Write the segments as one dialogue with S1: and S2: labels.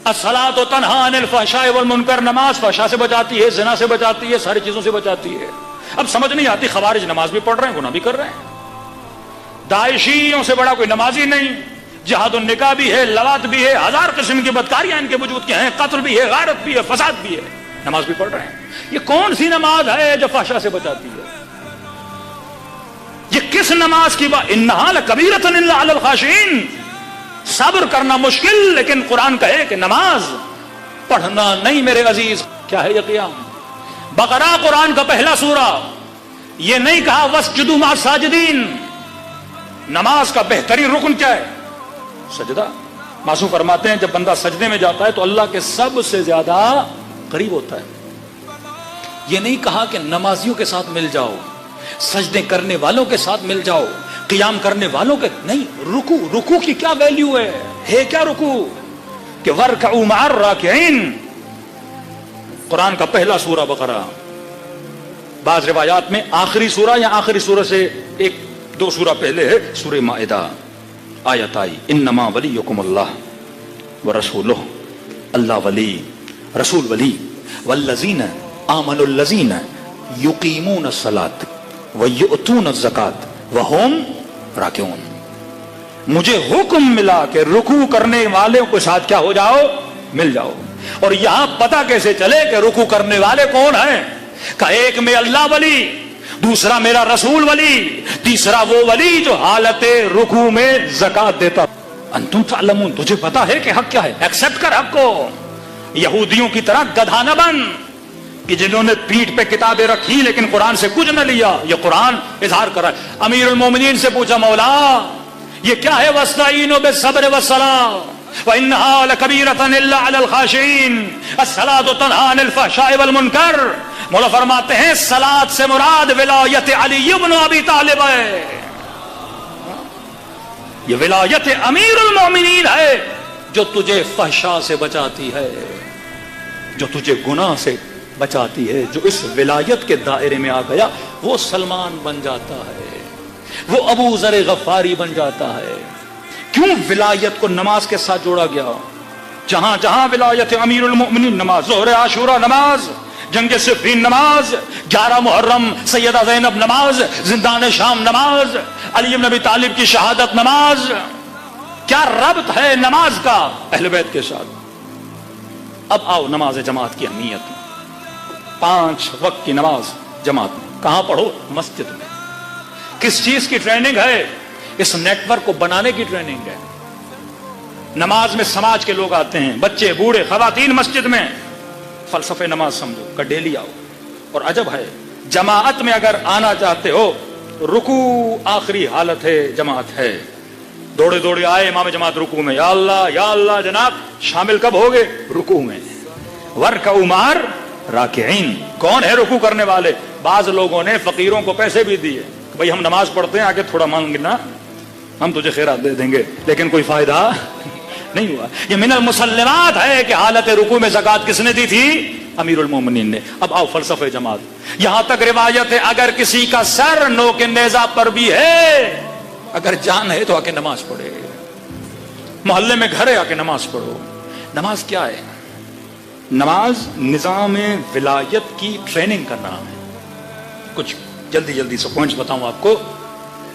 S1: الصلاۃ تنہا عن الفحشاء والمنکر، نماز فحشاء سے بچاتی ہے، زنا سے بچاتی ہے، ساری چیزوں سے بچاتی ہے۔ اب سمجھ نہیں آتی، خوارج نماز بھی پڑھ رہے ہیں، گناہ بھی کر رہے ہیں، داعشیوں سے بڑا کوئی نمازی نہیں، جہاد النکاح بھی ہے، لواط بھی ہے، ہزار قسم کی بدکاریاں ان کے وجود کے ہیں، قتل بھی ہے، غارت بھی ہے، فساد بھی ہے، نماز بھی پڑھ رہے ہیں۔ یہ کون سی نماز ہے جو فحشاء سے بچاتی ہے؟ یہ کس نماز کی بات؟ انہا لکبیرۃ الا علی الخاشعین، صبر کرنا مشکل، لیکن قرآن کہے کہ نماز پڑھنا نہیں میرے عزیز۔ کیا ہے یہ قیام؟ بقرہ قرآن کا پہلا سورہ، یہ نہیں کہا واسجدوا مع الساجدین۔ نماز کا بہترین رکن کیا ہے؟ سجدہ۔ معصوم فرماتے ہیں جب بندہ سجدے میں جاتا ہے تو اللہ کے سب سے زیادہ قریب ہوتا ہے۔ یہ نہیں کہا کہ نمازیوں کے ساتھ مل جاؤ، سجدے کرنے والوں کے ساتھ مل جاؤ، قیام کرنے والوں کے نہیں۔ رکوع کی کیا ویلیو ہے کیا رکوع؟ کہ وَارْكَعُوا مَعَ الرَّاكِعِينَ، قرآن کا پہلا سورہ بقرہ۔ بعض روایات میں آخری سورہ یا آخری سورہ سے ایک دو سورہ پہلے ہے سورہ مائدہ، آیت آئی انما ولیکم اللہ ورسولہ، اللہ ولی، رسول ولی، والذین آمنوا الذین یقیمون الصلاۃ ویؤتون الزکاۃ وہم راکعون۔ مجھے حکم ملا کہ رکوع کرنے والے کے ساتھ کیا ہو جاؤ؟ مل جاؤ۔ اور یہاں پتہ کیسے چلے کہ رکوع کرنے والے کون ہیں؟ کہ ایک میں اللہ ولی، دوسرا میرا رسول ولی، تیسرا وہ ولی جو حالت رکوع میں زکات دیتا۔ انتم تعلمون، تجھے پتا ہے کہ حق کیا ہے، ایکسپٹ کر حق کو۔ یہودیوں کی طرح گدھا نہ بن کہ جنہوں نے پیٹھ پہ کتابیں رکھی لیکن قرآن سے کچھ نہ لیا۔ یہ قرآن اظہار کر رہا ہے۔ امیر المومنین سے پوچھا مولا یہ کیا ہے؟ وَاسْتَعِينُوا بِالصَّبْرِ وَالصَّلَاةِ وَإِنَّهَا لَكَبِيرَةٌ إِلَّا عَلَى الْخَاشِعِينَ الصَّلَاةُ تَنْهَىٰ عَنِ الْفَحْشَاءِ وَالْمُنكَرِ۔ مولا فرماتے ہیں صلاۃ سے مراد ولایت علی بن ابی طالب ہے۔ یہ ولایت امیر المومنین ہے جو تجھے فحشاء سے بچاتی ہے، جو تجھے گناہ سے بچاتی ہے۔ جو اس ولایت کے دائرے میں آ گیا وہ سلمان بن جاتا ہے، وہ ابو ذر غفاری بن جاتا ہے۔ کیوں ولایت کو نماز کے ساتھ جوڑا گیا؟ جہاں جہاں ولایت امیر المؤمنین، نماز ظہر عاشورہ، نماز جنگ صفین، نماز 11 محرم سیدہ زینب، نماز زندان شام، نماز علی بن ابی طالب کی شہادت، نماز۔ کیا ربط ہے نماز کا اہل بیت کے ساتھ؟ اب آؤ نماز جماعت کی اہمیت۔ 5 وقت کی نماز جماعت میں کہاں پڑھو؟ مسجد میں۔ کس چیز کی ٹریننگ ہے؟ اس نیٹ ورک کو بنانے کی ٹریننگ ہے۔ نماز میں سماج کے لوگ آتے ہیں، بچے، بوڑھے، خواتین مسجد میں۔ فلسفے نماز سمجھو کہ ڈیلی آؤ۔ اور عجب ہے جماعت میں اگر آنا چاہتے ہو، رکوع آخری حالت ہے، جماعت ہے، دوڑے دوڑے آئے امام جماعت رکوع میں، یا اللہ جناب شامل کب ہوگے؟ رکوع میں۔ وَارْكَعُوا مَعَ الرَّاكِعِينَ، کون ہے رکوع کرنے والے؟ بعض لوگوں نے فقیروں کو پیسے بھی دیے، بھئی ہم نماز پڑھتے ہیں، آگے تھوڑا مانگنا، ہم تجھے خیرات دے دیں گے، لیکن کوئی فائدہ نہیں ہوا۔ یہ من المسلمات ہے کہ حالت رکوع میں زکات کس نے دی تھی؟ امیر المومنین نے۔ اب آؤ فلسفہ جماعت۔ یہاں تک روایت ہے اگر کسی کا سر نوک نیزہ پر بھی ہے، اگر جان ہے تو آ کے نماز پڑھے، محلے میں گھر ہے آ کے نماز پڑھو۔ نماز کیا ہے؟ نماز نظام ولایت کی ٹریننگ کا نام ہے۔ کچھ جلدی سے پوائنٹس بتاؤں آپ کو۔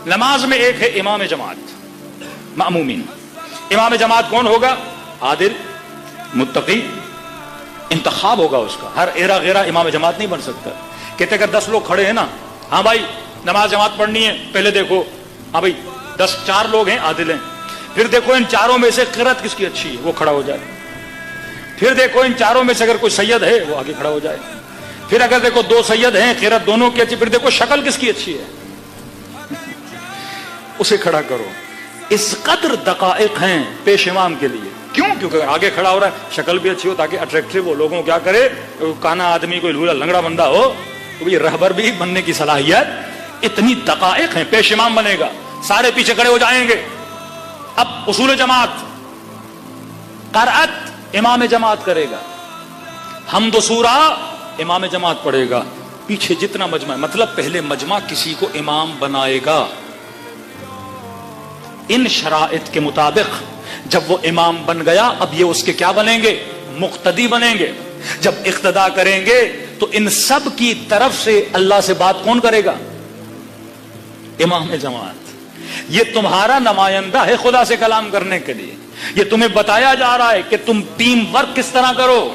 S1: نماز میں ایک ہے امام جماعت، مأمومین۔ امام جماعت کون ہوگا؟ عادل، متقی، انتخاب ہوگا اس کا۔ ہر ایرا غیرہ امام جماعت نہیں بن سکتا۔ کہتے اگر 10 لوگ کھڑے ہیں نا، ہاں بھائی نماز جماعت پڑھنی ہے، پہلے دیکھو ہاں بھائی 4 لوگ ہیں عادل ہیں، پھر دیکھو ان 4 میں سے قرات کس کی اچھی ہے وہ کھڑا ہو جائے، پھر دیکھو ان 4 میں سے اگر کوئی سید ہے وہ آگے کھڑا ہو جائے، پھر اگر دیکھو 2 سید ہیں قرات دونوں کی اچھی، پھر دیکھو شکل کس کی اچھی ہے اسے کھڑا کرو۔ اس قدر دقائق ہیں پیش امام کے لیے۔ کیوں؟ کیونکہ آگے کھڑا ہو رہا ہے شکل بھی اچھی ہو تاکہ اٹریکٹیو ہو، لوگوں کیا کرے، کانا آدمی کوئی لولا لنگڑا بندہ ہو تو یہ رہبر بھی بننے کی صلاحیت۔ اتنی دقائق ہیں، پیش امام بنے گا، سارے پیچھے کھڑے ہو جائیں گے۔ اب اصول جماعت، قرأت امام جماعت کرے گا، حمد و سورہ امام جماعت پڑھے گا، پیچھے جتنا مجمع، مطلب پہلے مجمع کسی کو امام بنائے گا۔ ان شرائط کے مطابق جب وہ امام بن گیا اب یہ اس کے کیا بنیں گے؟ مقتدی بنیں گے. جب اقتدا کریں گے تو ان سب کی طرف سے اللہ سے بات کون کرے گا؟ امام جماعت. یہ تمہارا نمائندہ ہے خدا سے کلام کرنے کے لیے. یہ تمہیں بتایا جا رہا ہے کہ تم ٹیم ورک کس طرح کرو.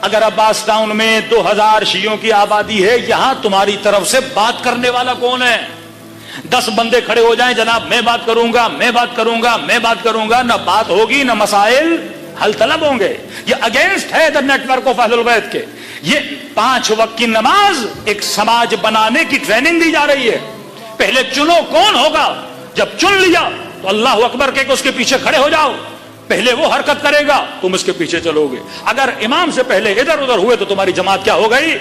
S1: اگر عباس ٹاؤن میں 2000 شیعوں کی آبادی ہے, یہاں تمہاری طرف سے بات کرنے والا کون ہے؟ 10 بندے کھڑے ہو جائیں, جناب میں بات کروں گا, میں بات کروں گا, میں بات کروں گا, نہ بات ہوگی نہ مسائل حل طلب ہوں گے. یہ اگینسٹ ہے دا نیٹ ورک آف اہل البیت کے. یہ 5 وقت کی نماز ایک سماج بنانے کی ٹریننگ دی جا رہی ہے. پہلے چنو کون ہوگا, جب چن لیا تو اللہ اکبر کہ اس کے پیچھے کھڑے ہو جاؤ. پہلے وہ حرکت کرے گا, تم اس کے پیچھے چلو گے. اگر امام سے پہلے ادھر ادھر ہوئے تو تمہاری جماعت کیا ہو گئی؟